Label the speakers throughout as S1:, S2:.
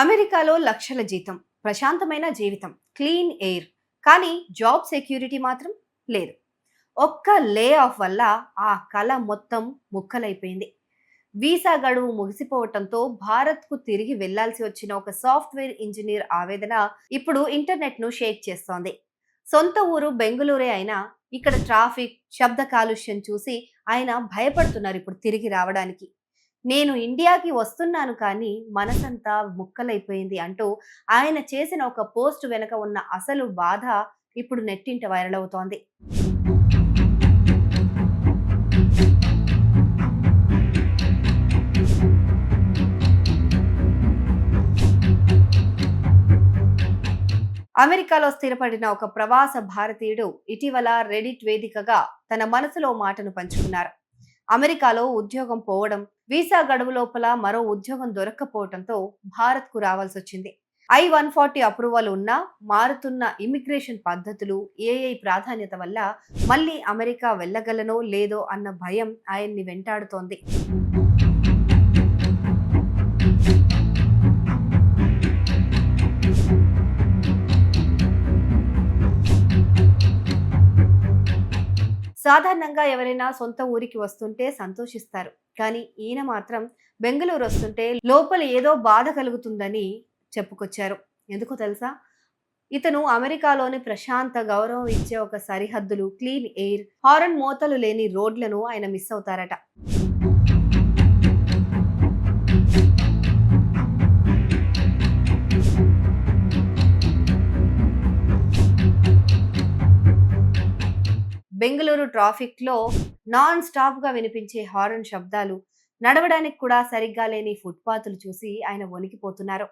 S1: అమెరికాలో లక్షల జీతం, ప్రశాంతమైన జీవితం, క్లీన్ ఎయిర్. కానీ జాబ్ సెక్యూరిటీ మాత్రం లేదు. ఒక్క లే ఆఫ్ వల్ల ఆ కళ మొత్తం ముక్కలైపోయింది. వీసా గడువు ముగిసిపోవటంతో భారత్కు తిరిగి వెళ్లాల్సి వచ్చిన ఒక సాఫ్ట్వేర్ ఇంజనీర్ ఆవేదన ఇప్పుడు ఇంటర్నెట్ను షేక్ చేస్తోంది. సొంత ఊరు బెంగుళూరే అయినా ఇక్కడ ట్రాఫిక్, శబ్ద కాలుష్యం చూసి ఆయన భయపడుతున్నారు ఇప్పుడు తిరిగి రావడానికి. నేను ఇండియాకి వస్తున్నాను కానీ మనసంతా ముక్కలైపోయింది అంటూ ఆయన చేసిన ఒక పోస్ట్ వెనక ఉన్న అసలు బాధ ఇప్పుడు నెట్టింట వైరల్ అవుతోంది. అమెరికాలో స్థిరపడిన ఒక ప్రవాస భారతీయుడు ఇటీవల రెడిట్ వేదికగా తన మనసులో మాటను పంచుకున్నారు. అమెరికాలో ఉద్యోగం పోవడం, వీసా గడువు లోపల మరో ఉద్యోగం దొరక్కపోవడంతో భారత్కు రావాల్సి వచ్చింది. I-140 అప్రూవల్ ఉన్నా మారుతున్న ఇమిగ్రేషన్ పద్ధతులు, ఏఐ ప్రాధాన్యత వల్ల మళ్ళీ అమెరికా వెళ్ళగలనో లేదో అన్న భయం ఆయన్ని వెంటాడుతోంది. సాధారణంగా ఎవరైనా సొంత ఊరికి వస్తుంటే సంతోషిస్తారు. కానీ ఈయన మాత్రం బెంగళూరు వస్తుంటే లోపల ఏదో బాధ కలుగుతుందని చెప్పుకొచ్చారు. ఎందుకో తెలుసా? ఇతను అమెరికాలోని ప్రశాంత గౌరవం ఇచ్చే ఒక సరిహద్దులు, క్లీన్ ఎయిర్, హారన్ మోతలు లేని రోడ్లను ఆయన మిస్ అవుతారట. బెంగళూరు ట్రాఫిక్లో నాన్ స్టాప్గా వినిపించే హారన్ శబ్దాలు, నడవడానికి కూడా సరిగ్గా లేని ఫుట్పాత్లు చూసి ఆయన వణికిపోతున్నారు.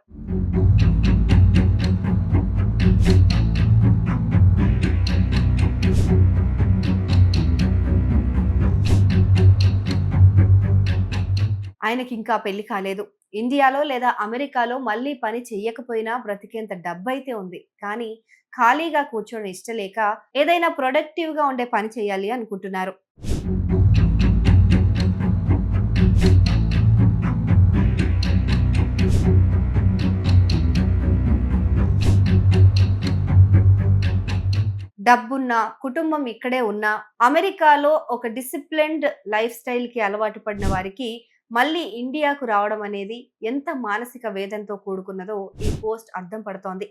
S1: ఆయనకి ఇంకా పెళ్లి కాలేదు. ఇండియాలో లేదా అమెరికాలో మళ్ళీ పని చెయ్యకపోయినా బ్రతికేంత డబ్బైతే ఉంది. కానీ ఖాళీగా కూర్చోవడం ఇష్టలేక ఏదైనా ప్రొడక్టివ్ గా ఉండే పని చేయాలి అనుకుంటున్నారు. డబ్బున్న కుటుంబం ఇక్కడే ఉన్నా అమెరికాలో ఒక డిసిప్లిన్డ్ లైఫ్ స్టైల్ కి అలవాటు పడిన వారికి మళ్ళీ ఇండియాకు రావడం అనేది ఎంత మానసిక వేదనతో కూడుకున్నదో ఈ పోస్ట్ అర్థం పడుతోంది.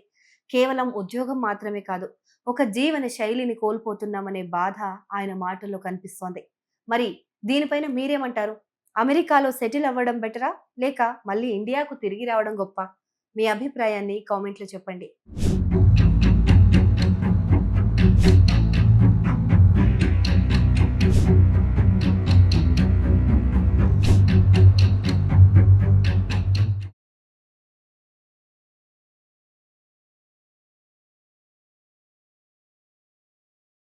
S1: కేవలం ఉద్యోగం మాత్రమే కాదు, ఒక జీవన శైలిని కోల్పోతున్నామనే బాధ ఆయన మాటల్లో కనిపిస్తోంది. మరి దీనిపైన మీరేమంటారు? అమెరికాలో సెటిల్ అవ్వడం బెటరా, లేక మళ్ళీ ఇండియాకు తిరిగి రావడం గొప్ప? మీ అభిప్రాయాన్ని కామెంట్లో చెప్పండి.